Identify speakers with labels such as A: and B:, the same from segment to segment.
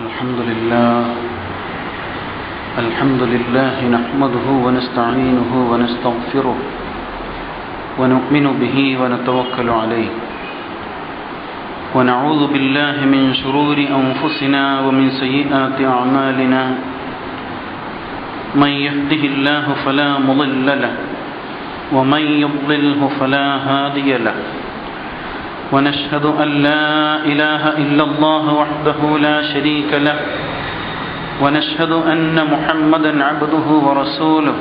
A: الحمد لله نحمده ونستعينه ونستغفره ونؤمن به ونتوكل عليه ونعوذ بالله من شرور أنفسنا ومن سيئات أعمالنا من يهده الله فلا مضل له ومن يضلله فلا هادي له ونشهد أن لا إله إلا الله وحده لا شريك له ونشهد أن محمدا عبده ورسوله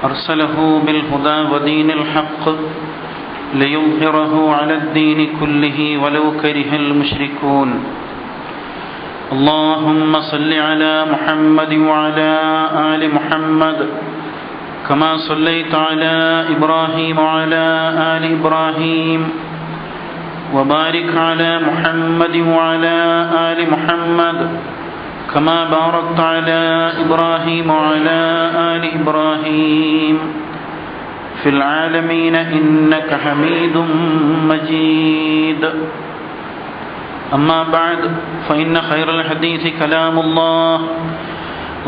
A: أرسله بالهدى ودين الحق ليظهره على الدين كله ولو كره المشركون اللهم صل على محمد وعلى آل محمد كما صليت على إبراهيم وعلى آل إبراهيم وبارك على محمد وعلى آل محمد كما باركت على إبراهيم وعلى آل إبراهيم في العالمين إنك حميد مجيد أما بعد فإن خير الحديث كلام الله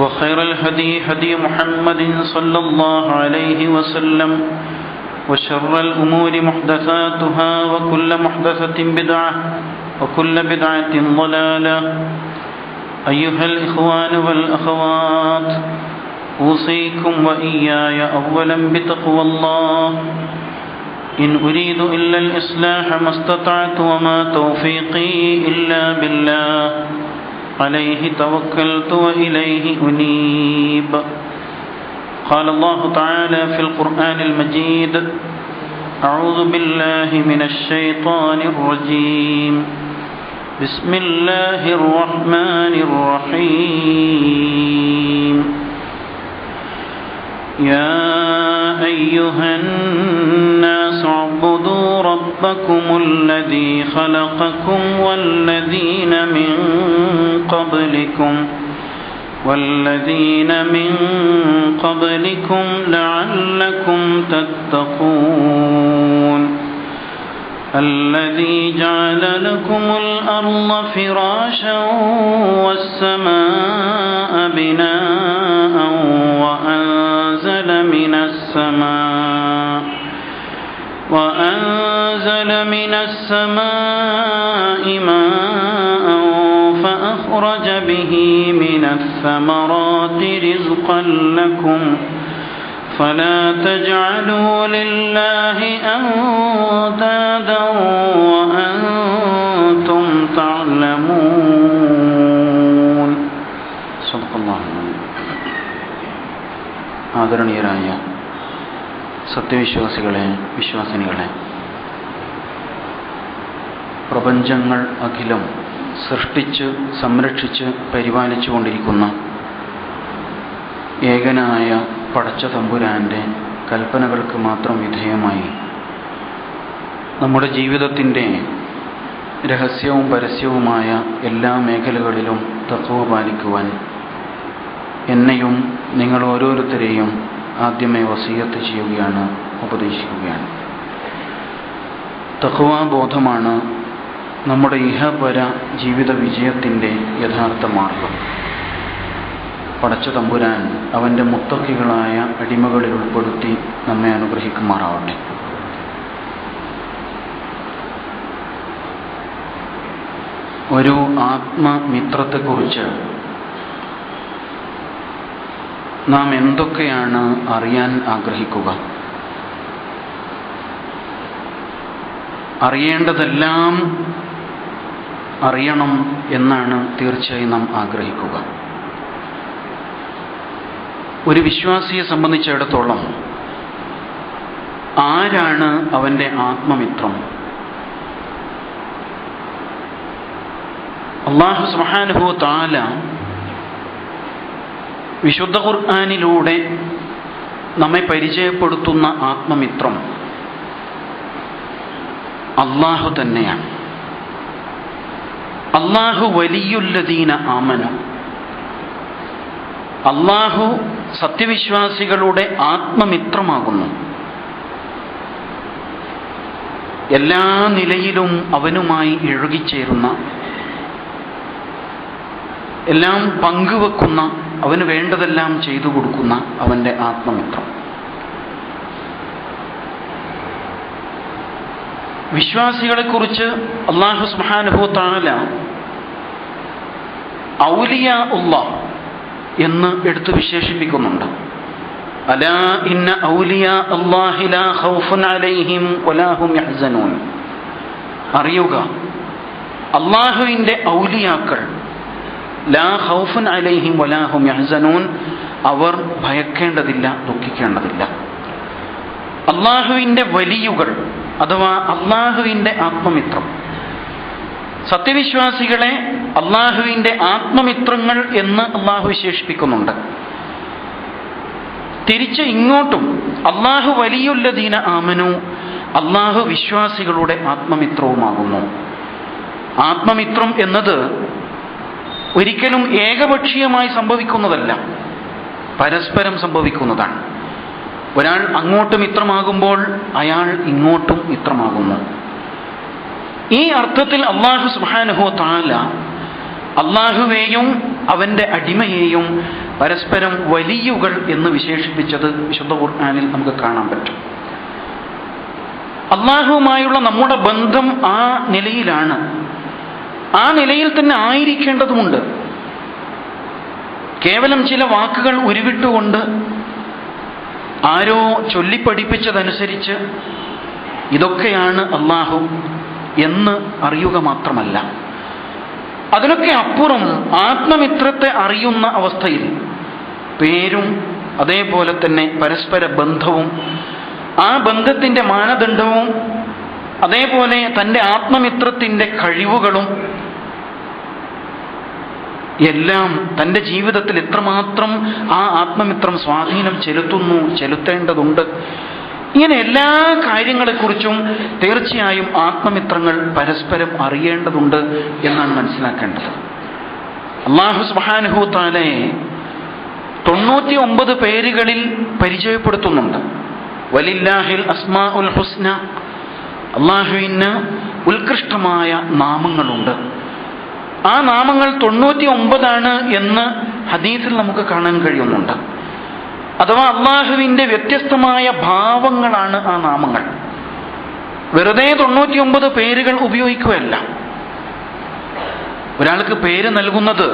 A: وخير الهدي هدي محمد صلى الله عليه وسلم وشر الأمور محدثاتها وكل محدثة بدعة وكل بدعة ضلالة أيها الإخوان والأخوات أوصيكم وإياي أولا بتقوى الله إن أريد إلا الإصلاح ما استطعت وما توفيقي إلا بالله عليه توكلت وإليه أنيب قال الله تعالى في القرآن المجيد أعوذ بالله من الشيطان الرجيم بسم الله الرحمن الرحيم يا أيها الناس اعبدوا ربكم الذي خلقكم والذين من قبلكم لعلكم تتقون الذي جعل لكم الأرض فراشا والسماء بناء وأنزل من السماء ماء فأخرج به من الثمرات رزقا لكم فلا تجعلوا لله أندادا وأنتم تعلمون صدق الله ആദരണീയരായ സത്യവിശ്വാസികളെ, വിശ്വാസിനികളെ, പ്രപഞ്ചങ്ങൾ അഖിലം സൃഷ്ടിച്ച് സംരക്ഷിച്ച് പരിപാലിച്ചു കൊണ്ടിരിക്കുന്ന ഏകനായ പടച്ച തമ്പുരാൻ്റെ കൽപ്പനകൾക്ക് മാത്രം വിധേയമായി നമ്മുടെ ജീവിതത്തിൻ്റെ രഹസ്യവും പരസ്യവുമായ എല്ലാ മേഖലകളിലും തഖ്വ പാലിക്കുവാൻ എന്നെയും നിങ്ങൾ ഓരോരുത്തരെയും ആദ്യമേ വസിയത്ത് ചെയ്യുകയാണ്, ഉപദേശിക്കുകയാണ്. തഖ്വ ബോധമാണ് നമ്മുടെ ഇഹപര ജീവിത വിജയത്തിൻ്റെ യഥാർത്ഥ മാർഗം. പടച്ച തമ്പുരാൻ അവൻ്റെ മുത്തഖികളായ അടിമകളിൽ ഉൾപ്പെടുത്തി നമ്മെ അനുഗ്രഹിക്കുമാറാവട്ടെ. ഒരു ആത്മമിത്രത്തെക്കുറിച്ച് നാം എന്തൊക്കെയാണ് അറിയാൻ ആഗ്രഹിക്കുക? അറിയേണ്ടതെല്ലാം അറിയണം എന്നാണ് തീർച്ചയായും നാം ആഗ്രഹിക്കുക. ഒരു വിശ്വാസിയെ സംബന്ധിച്ചിടത്തോളം ആരാണ് അവൻ്റെ ആത്മമിത്രം? അല്ലാഹു സുബ്ഹാനഹു വ തആല വിശുദ്ധ ഖുർആനിലൂടെ നമ്മെ പരിചയപ്പെടുത്തുന്ന ആത്മമിത്രം അല്ലാഹു തന്നെയാണ്. അല്ലാഹു വലിയുല്ലദീന ആമനു. അല്ലാഹു സത്യവിശ്വാസികളുടെ ആത്മമിത്രമാകുന്നു. എല്ലാ നിലയിലും അവനുമായി ഇഴുകിച്ചേരുന്ന, എല്ലാം പങ്കുവെക്കുന്ന, അവന് വേണ്ടതെല്ലാം ചെയ്തു കൊടുക്കുന്ന അവൻ്റെ ആത്മമിത്രം. വിശ്വാസികളെക്കുറിച്ച് അല്ലാഹു സുബ്ഹാനഹു വ തആല ഔലിയാ ഉല്ലാഹ് എന്ന് എടുത്ത് വിശേഷിപ്പിക്കുന്നുണ്ട്. അലാ ഇന്ന ഔലിയാ അല്ലാഹി ലാ ഖൗഫുൻ അലൈഹിം വലാ ഹും യഹ്സനൂൻ. അറിയുക, അല്ലാഹുവിൻ്റെ ഔലിയാക്കൾ ലാ ഖൗഫുൻ അലൈഹിം വലാ ഹും യഹ്സനൂൻ, അവർ ഭയക്കേണ്ടതില്ല, ദുഃഖിക്കേണ്ടതില്ല. അല്ലാഹുവിൻ്റെ വലിയുകൾ അഥവാ അല്ലാഹുവിൻ്റെ ആത്മമിത്രം, സത്യവിശ്വാസികളെ അല്ലാഹുവിൻ്റെ ആത്മമിത്രങ്ങൾ എന്ന് അല്ലാഹു വിശേഷിപ്പിക്കുന്നുണ്ട്. തിരിച്ച് ഇങ്ങോട്ടും അല്ലാഹു വലിയുല്ലദീന ആമനു, അല്ലാഹു വിശ്വാസികളുടെ ആത്മമിത്രവുമാകുന്നു. ആത്മമിത്രം എന്നത് ഒരിക്കലും ഏകപക്ഷീയമായി സംഭവിക്കുന്നതല്ല, പരസ്പരം സംഭവിക്കുന്നതാണ്. ഒരാൾ അങ്ങോട്ട് മിത്രമാകുമ്പോൾ അയാൾ ഇങ്ങോട്ടും മിത്രമാകുന്നു. ഈ അർത്ഥത്തിൽ അല്ലാഹു സുബ്ഹാനഹു വ തആല അല്ലാഹുവേയും അവൻ്റെ അടിമയെയും പരസ്പരം വലിയുകൾ എന്ന് വിശേഷിപ്പിച്ചത് വിശുദ്ധ ഖുർആനിൽ നമുക്ക് കാണാൻ പറ്റും. അല്ലാഹുവുമായുള്ള നമ്മുടെ ബന്ധം ആ നിലയിലാണ്, ആ നിലയിൽ തന്നെ ആയിരിക്കേണ്ടതുമുണ്ട്. കേവലം ചില വാക്കുകൾ ഉരുവിട്ടുകൊണ്ട് ആരോ ചൊല്ലിപ്പഠിപ്പിച്ചതനുസരിച്ച് ഇതൊക്കെയാണ് അല്ലാഹു എന്ന് അറിയുക മാത്രമല്ല, അതിനൊക്കെ അപ്പുറം ആത്മമിത്രത്തെ അറിയുന്ന അവസ്ഥയിൽ പേരും അതേപോലെ തന്നെ പരസ്പര ബന്ധവും ആ ബന്ധത്തിൻ്റെ മാനദണ്ഡവും അതേപോലെ തൻ്റെ ആത്മമിത്രത്തിൻ്റെ കഴിവുകളും എല്ലാം തൻ്റെ ജീവിതത്തിൽ എത്രമാത്രം ആ ആത്മമിത്രം സ്വാധീനം ചെലുത്തേണ്ടതുണ്ട്, ഇങ്ങനെ എല്ലാ കാര്യങ്ങളെക്കുറിച്ചും തീർച്ചയായും ആത്മമിത്രങ്ങൾ പരസ്പരം അറിയേണ്ടതുണ്ട് എന്നാണ് മനസ്സിലാക്കേണ്ടത്. അല്ലാഹു സുബ്ഹാനഹു വ തആലയെ 99 പേരുകളിൽ പരിചയപ്പെടുത്തുന്നുണ്ട്. വലില്ലാഹിൽ അസ്മാഉൽ ഹുസ്ന, അല്ലാഹുവിന് ഉത്കൃഷ്ടമായ നാമങ്ങളുണ്ട്. ആ നാമങ്ങൾ 99 എന്ന് ഹദീസിൽ നമുക്ക് കാണാൻ കഴിയുന്നുണ്ട്. അഥവാ അല്ലാഹുവിൻ്റെ വ്യത്യസ്തമായ ഭാവങ്ങളാണ് ആ നാമങ്ങൾ. വെറുതെ 99 പേരുകൾ ഉപയോഗിക്കുകയല്ല. ഒരാൾക്ക് പേര് നൽകുന്നത്,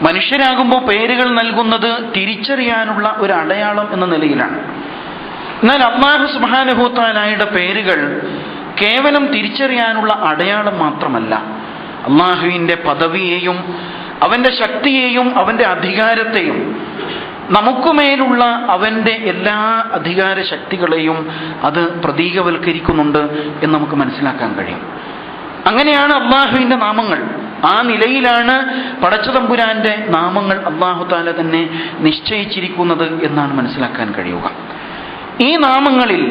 A: മനുഷ്യരാകുമ്പോൾ പേരുകൾ നൽകുന്നത് തിരിച്ചറിയാനുള്ള ഒരു അടയാളം എന്ന നിലയിലാണ്. എന്നാൽ അല്ലാഹു സുബ്ഹാനഹു വ തആലയുടെ പേരുകൾ കേവലം തിരിച്ചറിയാനുള്ള അടയാളം മാത്രമല്ല, അല്ലാഹുവിൻ്റെ പദവിയെയും അവൻ്റെ ശക്തിയെയും അവൻ്റെ അധികാരത്തെയും നമുക്കുമേലുള്ള അവൻ്റെ എല്ലാ അധികാര ശക്തികളെയും അത് പ്രതീകവൽക്കരിക്കുന്നുണ്ട് എന്ന് നമുക്ക് മനസ്സിലാക്കാൻ കഴിയും. അങ്ങനെയാണ് അല്ലാഹുവിൻ്റെ നാമങ്ങൾ. ആ നിലയിലാണ് പടച്ചതമ്പുരാന്റെ നാമങ്ങൾ അല്ലാഹു തആല തന്നെ നിശ്ചയിച്ചിരിക്കുന്നത് എന്നാണ് മനസ്സിലാക്കാൻ കഴിയുക. ഈ നാമങ്ങളിൽ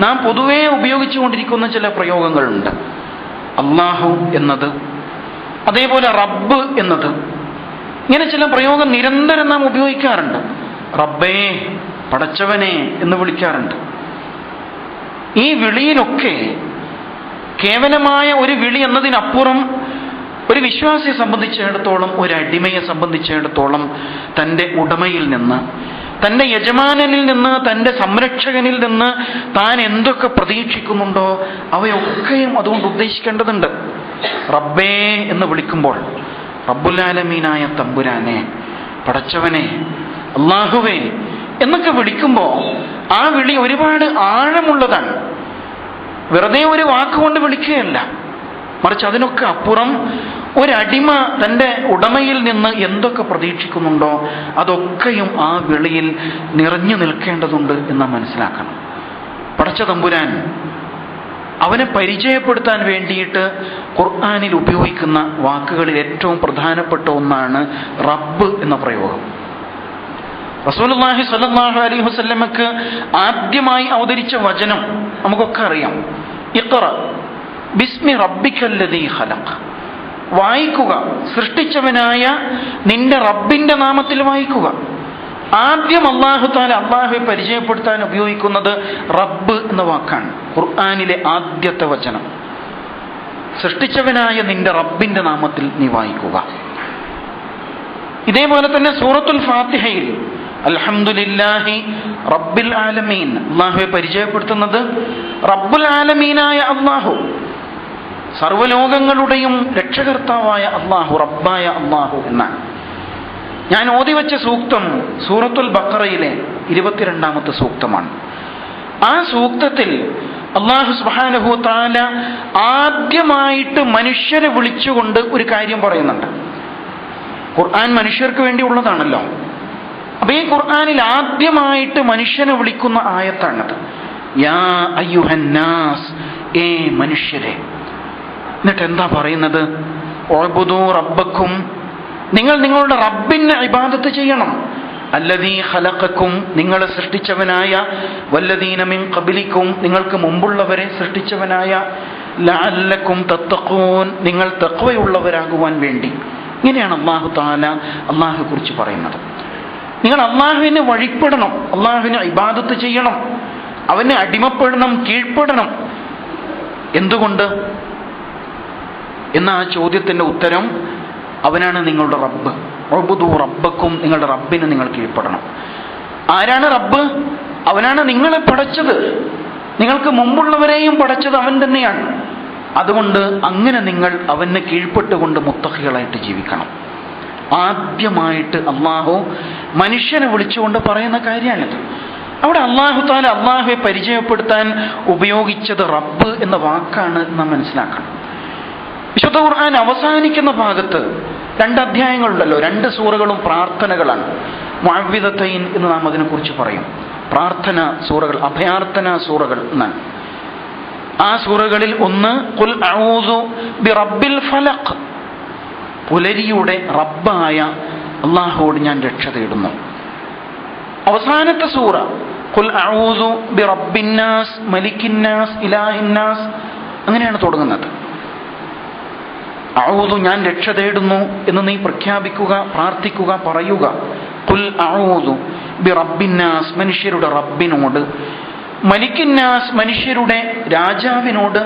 A: നാം പൊതുവെ ഉപയോഗിച്ചുകൊണ്ടിരിക്കുന്ന ചില പ്രയോഗങ്ങളുണ്ട്. അല്ലാഹു എന്നത്, അതേപോലെ റബ്ബ് എന്നത്, ഇങ്ങനെ ചില പ്രയോഗം നിരന്തരം നാം ഉപയോഗിക്കാറുണ്ട്. റബ്ബേ, പടച്ചവനെ എന്ന് വിളിക്കാറുണ്ട്. ഈ വിളിയിലൊക്കെ കേവലമായ ഒരു വിളി എന്നതിനപ്പുറം ഒരു വിശ്വാസിയെ സംബന്ധിച്ചിടത്തോളം, ഒരു അടിമയെ സംബന്ധിച്ചിടത്തോളം തൻ്റെ ഉടമയിൽ നിന്ന്, തൻ്റെ യജമാനനിൽ നിന്ന്, തൻ്റെ സംരക്ഷകനിൽ നിന്ന് താൻ എന്തൊക്കെ പ്രതീക്ഷിക്കുന്നുണ്ടോ അവയൊക്കെയും അതുകൊണ്ട് ഉദ്ദേശിക്കേണ്ടതുണ്ട്. റബ്ബേ എന്ന് വിളിക്കുമ്പോൾ റബ്ബുൽ ആലമീനായ തമ്പുരാനെ, പടച്ചവനെ, അല്ലാഹുവേ എന്നൊക്കെ വിളിക്കുമ്പോൾ ആ വിളി ഒരുപാട് ആഴമുള്ളതാണ്. വെറുതെ ഒരു വാക്കുകൊണ്ട് വിളിക്കുകയല്ല, മറിച്ച് അതിനൊക്കെ അപ്പുറം ഒരടിമ തൻ്റെ ഉടമയിൽ നിന്ന് എന്തൊക്കെ പ്രതീക്ഷിക്കുന്നുണ്ടോ അതൊക്കെയും ആ വിളിയിൽ നിറഞ്ഞു നിൽക്കേണ്ടതുണ്ട് എന്ന് മനസ്സിലാക്കണം. പടച്ച തമ്പുരാൻ അവനെ പരിചയപ്പെടുത്താൻ വേണ്ടിയിട്ട് ഖുർആനിൽ ഉപയോഗിക്കുന്ന വാക്കുകളിൽ ഏറ്റവും പ്രധാനപ്പെട്ട ഒന്നാണ് റബ്ബ് എന്ന പ്രയോഗം. റസൂലുള്ളാഹി സ്വല്ലല്ലാഹു അലൈഹി വസല്ലമക്ക് ആദ്യമായി അവതരിച്ച വചനം നമുക്കൊക്കെ അറിയാം. ഇഖ്റ ബിസ്മി റബ്ബിക്കല്ലദീ ഖലഖ്. വായിക്കുക, സൃഷ്ടിച്ചവനായ നിന്റെ റബ്ബിന്റെ നാമത്തിൽ വായിക്കുക. ആദ്യം അല്ലാഹു തആല അല്ലാഹുവെ പരിചയപ്പെടുത്താൻ ഉപയോഗിക്കുന്നത് റബ്ബ് എന്ന വാക്കാണ്. ഖുർആനിലെ ആദ്യത്തെ വചനം, സൃഷ്ടിച്ചവനായ നിന്റെ റബ്ബിന്റെ നാമത്തിൽ നീ വായിക്കുക. ഇതേപോലെ തന്നെ സൂറത്തുൽ ഫാത്തിഹയിൽ അൽഹംദുലില്ലാഹി റബ്ബിൽ ആലമീൻ, അള്ളാഹുവെ പരിചയപ്പെടുത്തുന്നത് റബ്ബുൽ ആലമീനായ അള്ളാഹു, സർവ്വലോകങ്ങളുടെയും രക്ഷകർത്താവായ അള്ളാഹു, റബ്ബായ അള്ളാഹു എന്നാണ്. ഞാൻ ഓതിവെച്ച സൂക്തം സൂറത്തുൽ ബഖറയിലെ 22-ാമത്തെ സൂക്തമാണ്. ആ സൂക്തത്തിൽ അള്ളാഹു സുബ്ഹാനഹു തആല ആദ്യമായിട്ട് മനുഷ്യരെ വിളിച്ചുകൊണ്ട് ഒരു കാര്യം പറയുന്നുണ്ട്. ഖുർആൻ മനുഷ്യർക്ക് വേണ്ടി ഉള്ളതാണല്ലോ. അപ്പൊ ഈ ഖുർആനിൽ ആദ്യമായിട്ട് മനുഷ്യനെ വിളിക്കുന്ന ആയത്താണത്. യാ അയ്യുഹന്നാസ്, ഏ മനുഷ്യരെ. എന്നിട്ട് എന്താ പറയുന്നത്? ഉഅ്ബുദൂ റബ്ബക്കും, നിങ്ങൾ നിങ്ങളുടെ റബ്ബിനെ ഇബാദത്ത് ചെയ്യണം. അല്ലദീ ഖലഖക്കും, നിങ്ങളെ സൃഷ്ടിച്ചവനായ, വല്ലദീന മിൻ ഖബ്ലിക്കും, നിങ്ങൾക്ക് മുമ്പുള്ളവരെ സൃഷ്ടിച്ചവനായ, ലഅല്ലക്കും തത്തഖൂൻ, നിങ്ങൾ തഖ്വയുള്ളവരാകുവാൻ വേണ്ടി. ഇങ്ങനെയാണ് അല്ലാഹു തആല അല്ലാഹുവെ കുറിച്ച് പറയുന്നത്. നിങ്ങൾ അല്ലാഹുവിനെ വഴിപ്പെടണം, അല്ലാഹുവിനെ ഇബാദത്ത് ചെയ്യണം, അവനെ അടിമപ്പെടണം, കീഴ്പ്പെടണം. എന്തുകൊണ്ട് എന്ന ആ ചോദ്യത്തിന്റെ ഉത്തരം, അവനാണ് നിങ്ങളുടെ റബ്ബ്. ഉഅ്ബുദൂ റബ്ബക്കും, നിങ്ങളുടെ റബ്ബിന് നിങ്ങൾ കീഴ്പ്പെടണം. ആരാണ് റബ്ബ്? അവനാണ് നിങ്ങളെ പടച്ചത്, നിങ്ങൾക്ക് മുമ്പുള്ളവരെയും പടച്ചത് അവൻ തന്നെയാണ്. അതുകൊണ്ട് അങ്ങനെ നിങ്ങൾ അവന് കീഴ്പ്പെട്ടുകൊണ്ട് മുത്തഖികളായിട്ട് ജീവിക്കണം. ആദ്യമായിട്ട് അള്ളാഹു മനുഷ്യനെ വിളിച്ചുകൊണ്ട് പറയുന്ന കാര്യമാണിത്. അവിടെ അള്ളാഹു തആല അള്ളാഹുവെ പരിചയപ്പെടുത്താൻ ഉപയോഗിച്ചത് റബ്ബ് എന്ന വാക്കാണ് നാം മനസ്സിലാക്കണം. വിശുദ്ധ ഖുർആൻ അവസാനിക്കുന്ന ഭാഗത്ത് 2 അധ്യായങ്ങളുണ്ടല്ലോ, 2 സൂറകളും പ്രാർത്ഥനകളാണ്. മുഅവ്വിദത്തൈൻ എന്ന് നാം അതിനെക്കുറിച്ച് പറയും. പ്രാർത്ഥന സൂറകൾ, അഭയാർത്ഥന സൂറകൾ എന്നാണ്. ആ സൂറകളിൽ ഒന്ന് ഖുൽ അഊദു ബിറബ്ബിൽ ഫലഖ്, പുലരിയുടെ റബ്ബായ അള്ളാഹുവോട് ഞാൻ രക്ഷ തേടുന്നു. അവസാനത്തെ സൂറ ഖുൽ അഊദു ബിറബ്ബിന്നാസ് മലിക്കിന്നാസ് ഇലാഹിന്നാസ്, അങ്ങനെയാണ് തുടങ്ങുന്നത്. അഊദു, ഞാൻ രക്ഷ തേടുന്നു എന്ന് നീ പ്രഖ്യാപിക്കുക, പ്രാർത്ഥിക്കുക, പറയുക. ഖുൽ അഊദു ബിറബ്ബിന്നാസ്, മനുഷ്യരുടെ റബ്ബിനോട്, മലിക്കിന്നാസ്, മനുഷ്യരുടെ രാജാവിനോട്,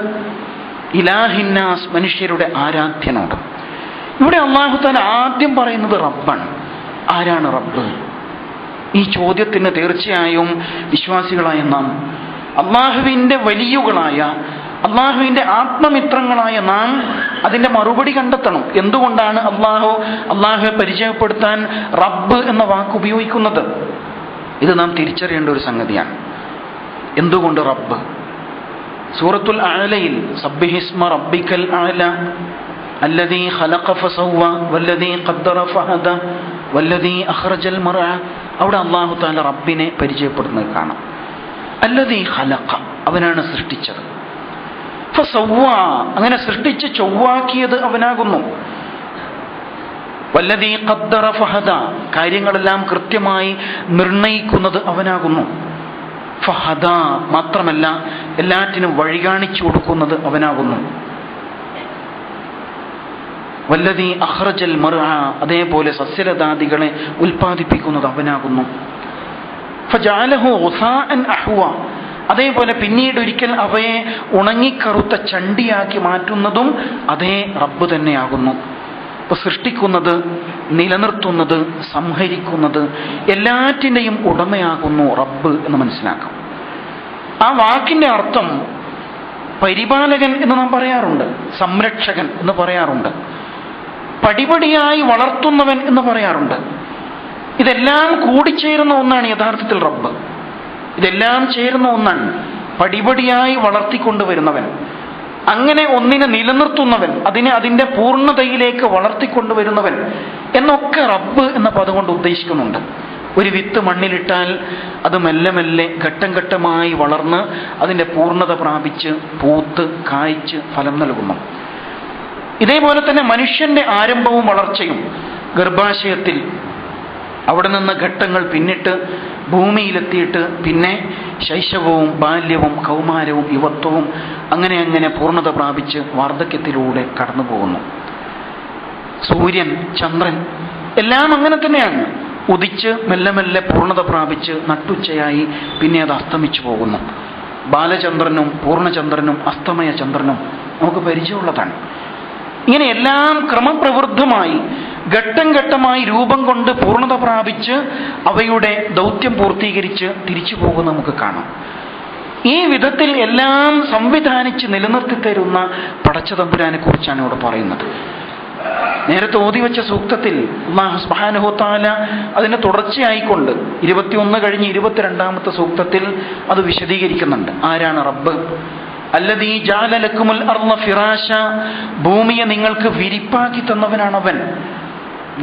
A: ഇലാഹിന്നാസ്, മനുഷ്യരുടെ ആരാധ്യനോട്. ഇവിടെ അല്ലാഹു തആല ആദ്യം പറയുന്നത് റബ്ബാണ്. ആരാണ് റബ്ബ്? ഈ ചോദ്യത്തിന് തീർച്ചയായും വിശ്വാസികളായ നാം, അള്ളാഹുവിൻ്റെ വലിയുകളായ, അള്ളാഹുവിൻ്റെ ആത്മമിത്രങ്ങളായ നാം അതിൻ്റെ മറുപടി കണ്ടെത്തണം. എന്തുകൊണ്ടാണ് അള്ളാഹുവെ പരിചയപ്പെടുത്താൻ റബ്ബ് എന്ന വാക്ക് ഉപയോഗിക്കുന്നത്? ഇത് നാം തിരിച്ചറിയേണ്ട ഒരു സംഗതിയാണ്. എന്തുകൊണ്ട് റബ്ബ്? സൂറത്തുൽ അഅലയിൽ സബ്ബിഹിസ്മ റബ്ബിക്കൽ അഅല അല്ലദീ ഖലഖ ഫസവ്വ വല്ലദീ ഖദ്ദറ ഫഹദ വല്ലദീ അഖ്റജൽ മർഅ, അവിടെ അല്ലാഹു തആല റബ്ബിനെ പരിചയപ്പെടുന്നത് കാണാം. അല്ലദീ ഖലഖ, അവനാണ് സൃഷ്ടിച്ചത്. ഫസവ്വ, അങ്ങനെ സൃഷ്ടിച്ച് ചൊവ്വാക്കിയത് അവനാകുന്നു. വല്ലദീ ഖദ്ദറ ഫഹദ, കാര്യങ്ങളെല്ലാം കൃത്യമായി നിർണയിക്കുന്നത് അവനാകുന്നു. ഫഹദ, മാത്രമല്ല എല്ലാറ്റിനും വഴി കാണിച്ചു കൊടുക്കുന്നത് അവനാകുന്നു. വല്ലദീ അഖ്റജൽ മർഅ, അതേപോലെ സസ്യലതാദികളെ ഉൽപ്പാദിപ്പിക്കുന്നത് അവനാകുന്നു. ഫജഅലഹു ഗുസാഅൻ അഹ്വ, അതേപോലെ പിന്നീട് ഒരിക്കൽ അവയെ ഉണങ്ങിക്കറുത്ത ചണ്ടിയാക്കി മാറ്റുന്നതും അതേ റബ്ബ് തന്നെയാകുന്നു. ഇപ്പൊ സൃഷ്ടിക്കുന്നത്, നിലനിർത്തുന്നത്, സംഹരിക്കുന്നത്, എല്ലാറ്റിൻ്റെയും ഉടമയാകുന്നു റബ്ബ് എന്ന് മനസ്സിലാക്കാം. ആ വാക്കിൻ്റെ അർത്ഥം പരിപാലകൻ എന്ന് നാം പറയാറുണ്ട്, സംരക്ഷകൻ എന്ന് പറയാറുണ്ട്, പടിപടിയായി വളർത്തുന്നവൻ എന്ന് പറയാറുണ്ട്. ഇതെല്ലാം കൂടിച്ചേരുന്ന ഒന്നാണ് യഥാർത്ഥത്തിൽ റബ്ബ്. ഇതെല്ലാം ചേരുന്ന ഒന്നാണ്. പടിപടിയായി വളർത്തിക്കൊണ്ടുവരുന്നവൻ, അങ്ങനെ ഒന്നിനെ നിലനിർത്തുന്നവൻ, അതിനെ അതിൻ്റെ പൂർണ്ണതയിലേക്ക് വളർത്തിക്കൊണ്ടുവരുന്നവൻ എന്നൊക്കെ റബ്ബ് എന്ന പദം കൊണ്ട് ഉദ്ദേശിക്കുന്നുണ്ട്. ഒരു വിത്ത് മണ്ണിലിട്ടാൽ അത് മെല്ലെ മെല്ലെ ഘട്ടം ഘട്ടമായി വളർന്ന് അതിൻ്റെ പൂർണ്ണത പ്രാപിച്ച് പൂത്ത് കായ്ച്ച് ഫലം നൽകുന്നു. ഇതേപോലെ തന്നെ മനുഷ്യന്റെ ആരംഭവും വളർച്ചയും ഗർഭാശയത്തിൽ, അവിടെ നിന്ന് ഘട്ടങ്ങൾ പിന്നിട്ട് ഭൂമിയിലെത്തിയിട്ട് പിന്നെ ശൈശവവും ബാല്യവും കൗമാരവും യുവത്വവും അങ്ങനെ അങ്ങനെ പൂർണ്ണത പ്രാപിച്ച് വാർദ്ധക്യത്തിലൂടെ കടന്നു പോകുന്നു. സൂര്യൻ, ചന്ദ്രൻ എല്ലാം അങ്ങനെ തന്നെയാണ്. ഉദിച്ച് മെല്ലെ മെല്ലെ പൂർണ്ണത പ്രാപിച്ച് നട്ടുച്ചയായി പിന്നെ അത് അസ്തമിച്ചു പോകുന്നു. ബാലചന്ദ്രനും പൂർണ്ണചന്ദ്രനും അസ്തമയ ചന്ദ്രനും നമുക്ക് പരിചയമുള്ളതാണ്. ഇങ്ങനെ എല്ലാം ക്രമപ്രവൃദ്ധമായി ഘട്ടം ഘട്ടമായി രൂപം കൊണ്ട് പൂർണ്ണത പ്രാപിച്ച് അവയുടെ ദൗത്യം പൂർത്തീകരിച്ച് തിരിച്ചു പോകുന്ന നമുക്ക് കാണാം. ഈ വിധത്തിൽ എല്ലാം സംവിധാനിച്ച് നിലനിർത്തി തരുന്ന പടച്ചതമ്പുരാനെ കുറിച്ചാണ് ഇവിടെ പറയുന്നത്. നേരത്തെ ഓതിവെച്ച സൂക്തത്തിൽ അല്ലാഹു സുബ്ഹാനഹു വ തആല അതിന്റെ തുടർച്ചയായിക്കൊണ്ട് 21 കഴിഞ്ഞ് 22-ാമത്തെ സൂക്തത്തിൽ അത് വിശദീകരിക്കുന്നുണ്ട്. ആരാണ് റബ്ബ്? അല്ലദീ ജഅല ലക്കുമുൽ അർള ഫിറാശ, ഭൂമിയെ നിങ്ങൾക്ക് വിരിപ്പാക്കി തന്നവനാണവൻ.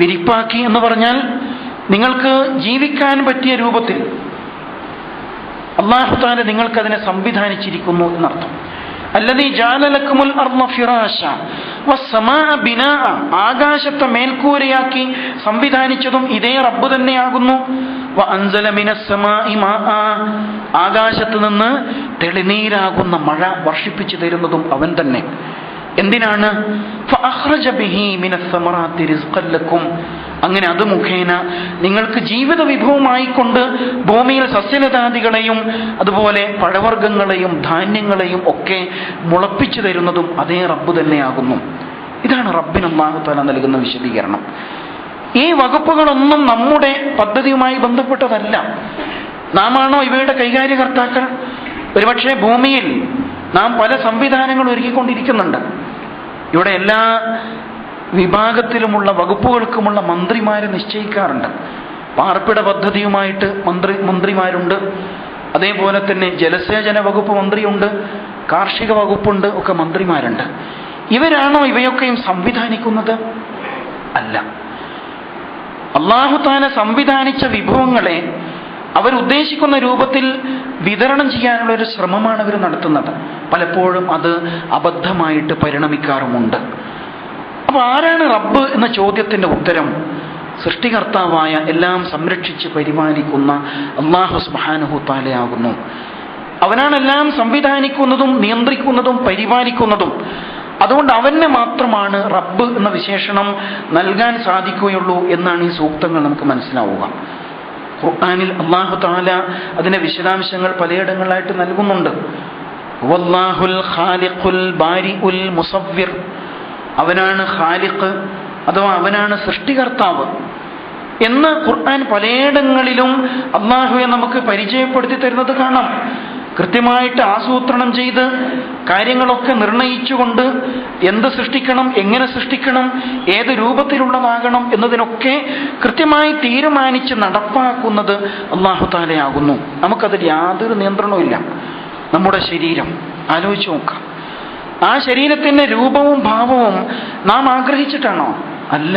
A: വിരിപ്പാക്കി എന്ന് പറഞ്ഞാൽ നിങ്ങൾക്ക് ജീവിക്കാൻ പറ്റിയ രൂപത്തിൽ അല്ലാഹു തആല നിങ്ങൾക്കതിനെ സംവിധാനിച്ചിരിക്കുന്നു എന്നർത്ഥം. അല്ലദീ ജഅല ലക്കുമുൽ അർള ഫിറാശ വസ്സമാഅ ബിനാഅ, ആകാശത്തെ മേൽക്കൂരയാക്കി സംവിധാനിച്ചതും ഇതേ റബ്ബ് തന്നെയാകുന്നു. വഅൻസല മിനസ്സമാഇ മാഅ, ആകാശത്ത് നിന്ന് തെളിനീരാകുന്ന മഴ വർഷിപ്പിച്ചു തരുന്നതും അവൻ തന്നെ. എന്തിനാണ്? ഫഅഖ്റജ ബിഹി മിനസ്സമറാത്തി റിസ്ഖൻ ലക്കും, അങ്ങനെ അത് മുഖേന നിങ്ങൾക്ക് ജീവിത വിഭവമായിക്കൊണ്ട് ഭൂമിയിൽ സസ്യലതാദികളെയും അതുപോലെ പഴവർഗ്ഗങ്ങളെയും ധാന്യങ്ങളെയും ഒക്കെ മുളപ്പിച്ചു തരുന്നതും അതേ റബ്ബ് തന്നെയാകുന്നു. ഇതാണ് റബ്ബിന് അല്ലാഹു തആല നൽകുന്ന വിശദീകരണം. ഈ വകുപ്പുകളൊന്നും നമ്മുടെ പദ്ധതിയുമായി ബന്ധപ്പെട്ടതല്ല. നാമാണോ ഇവയുടെ കൈകാര്യകർത്താക്കൾ? ഒരുപക്ഷെ ഭൂമിയിൽ നാം പല സംവിധാനങ്ങൾ ഒരുക്കിക്കൊണ്ടിരിക്കുന്നുണ്ട്. ഇവിടെ എല്ലാ വിഭാഗത്തിലുമുള്ള വകുപ്പുകൾക്കുമുള്ള മന്ത്രിമാരെ നിശ്ചയിക്കാറുണ്ട്. പാർപ്പിട പദ്ധതിയുമായിട്ട് മന്ത്രിമാരുണ്ട്, അതേപോലെ തന്നെ ജലസേചന വകുപ്പ് മന്ത്രിയുണ്ട്, കാർഷിക വകുപ്പുണ്ട്, ഒക്കെ മന്ത്രിമാരുണ്ട്. ഇവരാണോ ഇവയൊക്കെയും സംവിധാനിക്കുന്നത്? അല്ല. അല്ലാഹു തആല സംവിധാനിച്ച വിഭവങ്ങളെ അവരുദ്ദേശിക്കുന്ന രൂപത്തിൽ വിതരണം ചെയ്യാനുള്ള ഒരു ശ്രമമാണ് അവർ നടത്തുന്നത്. പലപ്പോഴും അത് അബദ്ധമായിട്ട് പരിണമിക്കാറുമുണ്ട്. അപ്പൊ ആരാണ് റബ്ബ് എന്ന ചോദ്യത്തിന്റെ ഉത്തരം സൃഷ്ടികർത്താവായ എല്ലാം സംരക്ഷിച്ച് പരിപാലിക്കുന്ന അല്ലാഹു സുബ്ഹാനഹു തആലയാകുന്നു. അവനാണ് എല്ലാം സംവിധാനിക്കുന്നതും നിയന്ത്രിക്കുന്നതും പരിപാലിക്കുന്നതും. അതുകൊണ്ട് അവന് മാത്രമാണ് റബ്ബ് എന്ന വിശേഷണം നൽകാൻ സാധിക്കുകയുള്ളൂ എന്നാണ് ഈ സൂക്തങ്ങൾ നമുക്ക് മനസ്സിലാവുക. ഖുർആനിൽ അല്ലാഹു തആല അതിന്റെ വിശദാംശങ്ങൾ പലയിടങ്ങളിലായിട്ട് നൽകുന്നുണ്ട്. വല്ലാഹുൽ ഖാലിഖുൽ ബാരിഉൽ മുസവ്വിർ, അവനാണ് ഖാലിഖ് അഥവാ അവനാണ് സൃഷ്ടികർത്താവ് എന്ന് ഖുർആൻ പലയിടങ്ങളിലും അല്ലാഹുവെ നമുക്ക് പരിചയപ്പെടുത്തി തരുന്നത് കാണാം. കൃത്യമായിട്ട് ആസൂത്രണം ചെയ്ത് കാര്യങ്ങളൊക്കെ നിർണയിച്ചുകൊണ്ട് എന്ത് സൃഷ്ടിക്കണം, എങ്ങനെ സൃഷ്ടിക്കണം, ഏത് രൂപത്തിലുള്ളതാകണം എന്നതിനൊക്കെ കൃത്യമായി തീരുമാനിച്ച് നടപ്പാക്കുന്നത് അല്ലാഹു തആലയാകുന്നു. നമുക്കതിൽ യാതൊരു നിയന്ത്രണവും ഇല്ല. നമ്മുടെ ശരീരം ആലോചിച്ച് നോക്കാം. ആ ശരീരത്തിന്റെ രൂപവും ഭാവവും നാം ആഗ്രഹിച്ചിട്ടാണോ? അല്ല.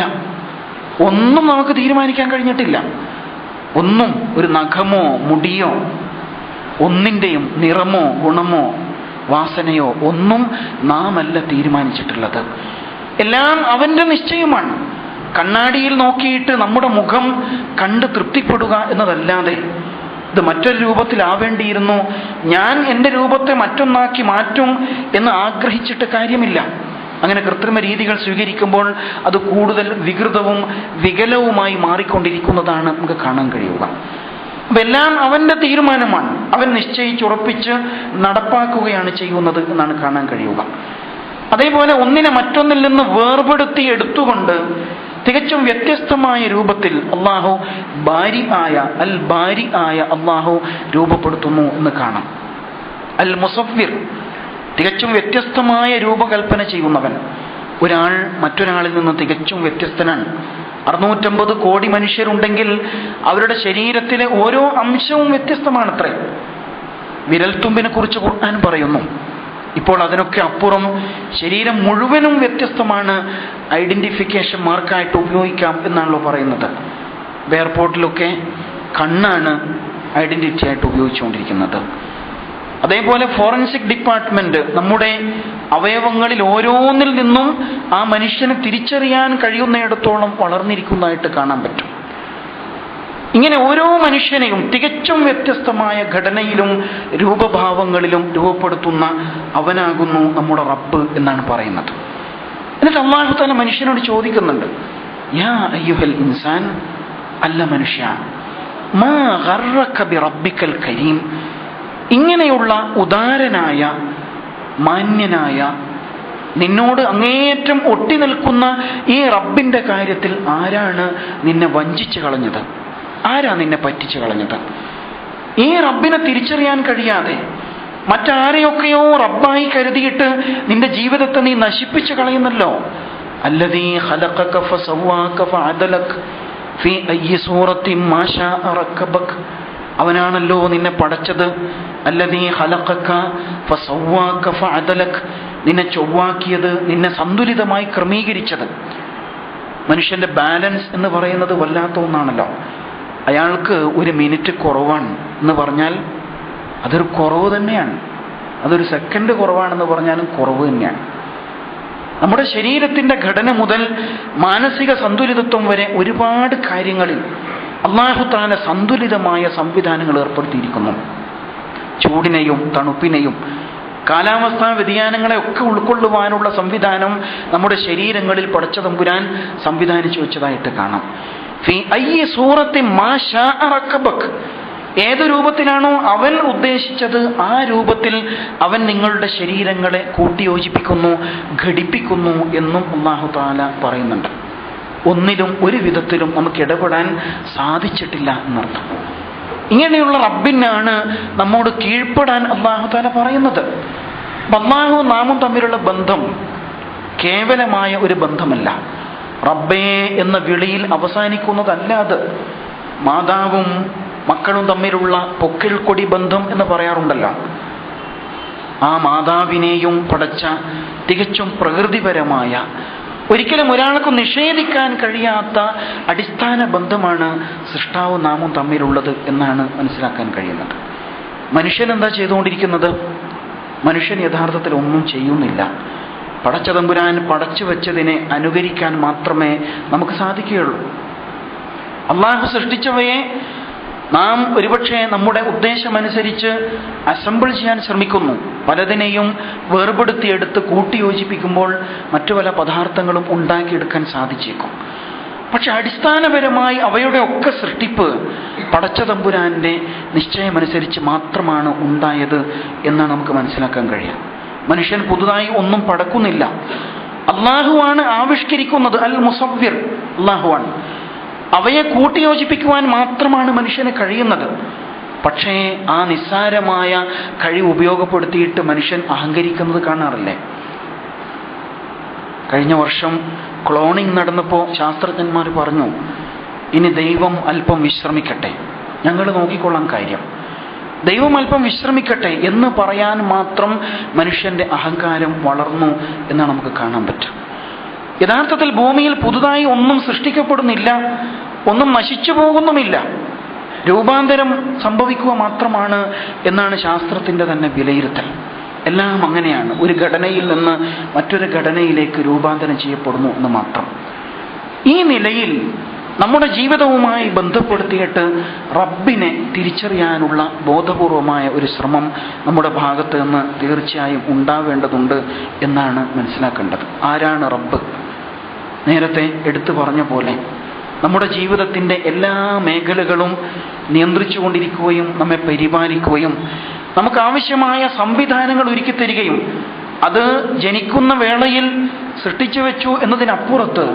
A: ഒന്നും നമുക്ക് തീരുമാനിക്കാൻ കഴിഞ്ഞിട്ടില്ല. ഒന്നും, ഒരു നഖമോ മുടിയോ ഒന്നിൻ്റെയും നിറമോ ഗുണമോ വാസനയോ ഒന്നും നാം അല്ല തീരുമാനിച്ചിട്ടുള്ളത്. എല്ലാം അവന്റെ നിശ്ചയമാണ്. കണ്ണാടിയിൽ നോക്കിയിട്ട് നമ്മുടെ മുഖം കണ്ട് തൃപ്തിപ്പെടുക എന്നതല്ലാതെ ഇത് മറ്റൊരു രൂപത്തിലാവേണ്ടിയിരുന്നു, ഞാൻ എൻ്റെ രൂപത്തെ മറ്റൊന്നാക്കി മാറ്റും എന്ന് ആഗ്രഹിച്ചിട്ട് കാര്യമില്ല. അങ്ങനെ കൃത്രിമ രീതികൾ സ്വീകരിക്കുമ്പോൾ അത് കൂടുതൽ വികൃതവും വികലവുമായി മാറിക്കൊണ്ടിരിക്കുന്നതാണ് നമുക്ക് കാണാൻ കഴിയുക. അപ്പം എല്ലാം അവന്റെ തീരുമാനമാണ്. അവൻ നിശ്ചയിച്ചുറപ്പിച്ച് നടപ്പാക്കുകയാണ് ചെയ്യുന്നത് എന്നാണ് കാണാൻ കഴിയുക. അതേപോലെ ഒന്നിനെ മറ്റൊന്നിൽ നിന്ന് വേർപെടുത്തി എടുത്തുകൊണ്ട് തികച്ചും വ്യത്യസ്തമായ രൂപത്തിൽ അല്ലാഹു ബാരി ആയ അല്ലാഹു രൂപപ്പെടുത്തുന്നു എന്ന് കാണാം. അൽ മുസവ്വിർ, തികച്ചും വ്യത്യസ്തമായ രൂപകൽപ്പന ചെയ്യുന്നവൻ. ഒരാൾ മറ്റൊരാളിൽ നിന്ന് തികച്ചും വ്യത്യസ്തനാണ്. 650 കോടി മനുഷ്യരുണ്ടെങ്കിൽ അവരുടെ ശരീരത്തിലെ ഓരോ അംശവും വ്യത്യസ്തമാണത്രേ. വിരൽത്തുമ്പിനെ കുറിച്ച് ഖുർആൻ പറയുന്നു. ഇപ്പോൾ അതിനൊക്കെ അപ്പുറം ശരീരം മുഴുവനും വ്യത്യസ്തമാണ്, ഐഡന്റിഫിക്കേഷൻ മാർക്കായിട്ട് ഉപയോഗിക്കാം എന്നാണല്ലോ പറയുന്നത്. എയർപോർട്ടിലൊക്കെ കണ്ണാണ് ഐഡന്റിറ്റി ആയിട്ട് ഉപയോഗിച്ചുകൊണ്ടിരിക്കുന്നത്. അതേപോലെ ഫോറൻസിക് ഡിപ്പാർട്ട്മെന്റ് നമ്മുടെ അവയവങ്ങളിൽ ഓരോന്നിൽ നിന്നും ആ മനുഷ്യനെ തിരിച്ചറിയാൻ കഴിയുന്നിടത്തോളം വളർന്നിരിക്കുന്നതായിട്ട് കാണാൻ പറ്റും. ഇങ്ങനെ ഓരോ മനുഷ്യനെയും തികച്ചും വ്യത്യസ്തമായ ഘടനയിലും രൂപഭാവങ്ങളിലും രൂപപ്പെടുത്തുന്ന അവനാകുന്നു നമ്മുടെ റബ്ബ് എന്നാണ് പറയുന്നത്. എന്നിട്ട് അല്ലാഹു തആല മനുഷ്യനോട് ചോദിക്കുന്നുണ്ട്, യാ അയ്യുഹൽ ഇൻസാൻ, അല്ല മനുഷ്യ, മാ ഗർറക ബിറബ്ബിക്കൽ കരീം, ഇങ്ങനെയുള്ള ഉദാരനായ മാന്യനായ നിന്നോട് അങ്ങേയറ്റം ഒട്ടി നിൽക്കുന്ന ഈ റബ്ബിന്റെ കാര്യത്തിൽ ആരാണ് നിന്നെ വഞ്ചിച്ചു കളഞ്ഞത്? ആരാ നിന്നെ പറ്റിച്ചു കളഞ്ഞത്? ഈ റബ്ബിനെ തിരിച്ചറിയാൻ കഴിയാതെ മറ്റാരെയൊക്കെയോ റബ്ബായി കരുതിയിട്ട് നിന്റെ ജീവിതത്തെ നീ നശിപ്പിച്ചു കളയുന്നല്ലോ. അല്ലദീ ഖലഖക ഫസവ്വാക ഫഅദലക ഫീ അയ്യി സൂറത്തിൻ മാ ശാഅ റക്കബക. അവനാണല്ലോ നിന്നെ പടച്ചത്. അല്ലദീ ഖലഖക ഫസവ്വാക ഫഅദലക, നിന്നെ ചൊവ്വാക്കിയത്, നിന്നെ സന്തുലിതമായി ക്രമീകരിച്ചത്. മനുഷ്യന്റെ ബാലൻസ് എന്ന് പറയുന്നത് വല്ലാത്ത ഒന്നാണല്ലോ. അയാൾക്ക് ഒരു മിനിറ്റ് കുറവാണ് എന്ന് പറഞ്ഞാൽ അതൊരു കുറവ് തന്നെയാണ്. അതൊരു സെക്കൻഡ് കുറവാണെന്ന് പറഞ്ഞാലും കുറവ് തന്നെയാണ്. നമ്മുടെ ശരീരത്തിന്റെ ഘടന മുതൽ മാനസിക സന്തുലിതത്വം വരെ ഒരുപാട് കാര്യങ്ങളിൽ അല്ലാഹു തആല സന്തുലിതമായ സംവിധാനങ്ങൾ ഏർപ്പെടുത്തിയിരിക്കുന്നു. ചൂടിനെയും തണുപ്പിനെയും കാലാവസ്ഥാ വ്യതിയാനങ്ങളെ ഒക്കെ ഉൾക്കൊള്ളുവാനുള്ള സംവിധാനം നമ്മുടെ ശരീരങ്ങളിൽ പടച്ച തമ്പുരാൻ സംവിധാനിച്ചു വെച്ചതായിട്ട് കാണാം. ഫീ അയ്യി സൂറത്തിൻ മാ ശാഅ റക്കബക, ഏത് രൂപത്തിലാണോ അവൻ ഉദ്ദേശിച്ചത് ആ രൂപത്തിൽ അവൻ നിങ്ങളുടെ ശരീരങ്ങളെ കൂട്ടിയോജിപ്പിക്കുന്നു, ഘടിപ്പിക്കുന്നു എന്നും അല്ലാഹു തആല പറയുന്നുണ്ട്. ഒന്നിലും ഒരു വിധത്തിലും നമുക്ക് ഇടപെടാൻ സാധിച്ചിട്ടില്ല എന്നർത്ഥം. ഇങ്ങനെയുള്ള റബ്ബിനാണ് നമ്മോട് കീഴ്പ്പെടാൻ അല്ലാഹു തആല പറയുന്നത്. അല്ലാഹു നാമും തമ്മിലുള്ള ബന്ധം കേവലമായ ഒരു ബന്ധമല്ല, റബ്ബേ എന്ന വിളിയിൽ അവസാനിക്കുന്നതല്ല. അത് മാതാവും മക്കളും തമ്മിലുള്ള പൊക്കിൾ കൊടി ബന്ധം എന്ന് പറയാറുണ്ടല്ലോ. ആ മാതാവിനെയും പടച്ച തികച്ചും പ്രകൃതിപരമായ, ഒരിക്കലും ഒരാൾക്ക് നിഷേധിക്കാൻ കഴിയാത്ത അടിസ്ഥാന ബന്ധമാണ് സൃഷ്ടാവും നാമും തമ്മിലുള്ളത് എന്നാണ് മനസ്സിലാക്കാൻ കഴിയുന്നത്. മനുഷ്യൻ എന്താ ചെയ്തുകൊണ്ടിരിക്കുന്നത്? മനുഷ്യൻ യഥാർത്ഥത്തിൽ ഒന്നും ചെയ്യുന്നില്ല. പടച്ച തമ്പുരാൻ പടച്ചു വെച്ചതിനെ അനുകരിക്കാൻ മാത്രമേ നമുക്ക് സാധിക്കുകയുള്ളൂ. അള്ളാഹു സൃഷ്ടിച്ചവയെ നാം ഒരുപക്ഷെ നമ്മുടെ ഉദ്ദേശമനുസരിച്ച് അസംബിൾ ചെയ്യാൻ ശ്രമിക്കുന്നു. പലതിനെയും വേർപെടുത്തിയെടുത്ത് കൂട്ടിയോജിപ്പിക്കുമ്പോൾ മറ്റു പല പദാർത്ഥങ്ങളും ഉണ്ടാക്കിയെടുക്കാൻ സാധിച്ചേക്കും. പക്ഷെ അടിസ്ഥാനപരമായി അവയുടെ ഒക്കെ സൃഷ്ടിപ്പ് പടച്ച തമ്പുരാന്റെ നിശ്ചയമനുസരിച്ച് മാത്രമാണ് ഉണ്ടായത് എന്നാണ് നമുക്ക് മനസ്സിലാക്കാൻ കഴിയുക. മനുഷ്യൻ പുതുതായി ഒന്നും പടക്കുന്നില്ല. അള്ളാഹുവാണ് ആവിഷ്കരിക്കുന്നത്. അൽ മുസവ്വിർ അള്ളാഹുവാണ്. അവയെ കൂട്ടിയോജിപ്പിക്കുവാൻ മാത്രമാണ് മനുഷ്യന് കഴിയുന്നത്. പക്ഷേ ആ നിസ്സാരമായ കഴിവ് ഉപയോഗപ്പെടുത്തിയിട്ട് മനുഷ്യൻ അഹങ്കരിക്കുന്നത് കാണാറില്ലേ? കഴിഞ്ഞ വർഷം ക്ലോണിംഗ് നടന്നപ്പോൾ ശാസ്ത്രജ്ഞന്മാർ പറഞ്ഞു, ഇനി ദൈവം അല്പം വിശ്രമിക്കട്ടെ, ഞങ്ങൾ നോക്കിക്കൊള്ളാൻ കാര്യം, ദൈവം അല്പം വിശ്രമിക്കട്ടെ എന്ന് പറയാൻ മാത്രം മനുഷ്യന്റെ അഹങ്കാരം വളർന്നു എന്നാണ് നമുക്ക് കാണാൻ പറ്റുക. യഥാർത്ഥത്തിൽ ഭൂമിയിൽ പുതുതായി ഒന്നും സൃഷ്ടിക്കപ്പെടുന്നില്ല, ഒന്നും നശിച്ചു പോകുന്നുമില്ല. രൂപാന്തരം സംഭവിക്കുക മാത്രമാണ് എന്നാണ് ശാസ്ത്രത്തിന്റെ തന്നെ വിലയിരുത്തൽ. എല്ലാം അങ്ങനെയാണ്. ഒരു ഘടനയിൽ നിന്ന് മറ്റൊരു ഘടനയിലേക്ക് രൂപാന്തരം ചെയ്യപ്പെടുന്നു എന്ന് മാത്രം. ഈ നിലയിൽ നമ്മുടെ ജീവിതവുമായി ബന്ധപ്പെടുത്തിയിട്ട് റബ്ബിനെ തിരിച്ചറിയാനുള്ള ബോധപൂർവമായ ഒരു ശ്രമം നമ്മുടെ ഭാഗത്ത് നിന്ന് തീർച്ചയായും ഉണ്ടാവേണ്ടതുണ്ട് എന്നാണ് മനസ്സിലാക്കേണ്ടത്. ആരാണ് റബ്ബ്? നേരത്തെ എടുത്തു പറഞ്ഞ പോലെ നമ്മുടെ ജീവിതത്തിൻ്റെ എല്ലാ മേഖലകളും നിയന്ത്രിച്ചു കൊണ്ടിരിക്കുകയും നമ്മെ പരിപാലിക്കുകയും നമുക്ക് ആവശ്യമായ സംവിധാനങ്ങൾ ഒരുക്കി തരികയും അത് ജനിക്കുന്ന വേളയിൽ സൃഷ്ടിച്ചു വെച്ചു എന്നതിനപ്പുറത്ത്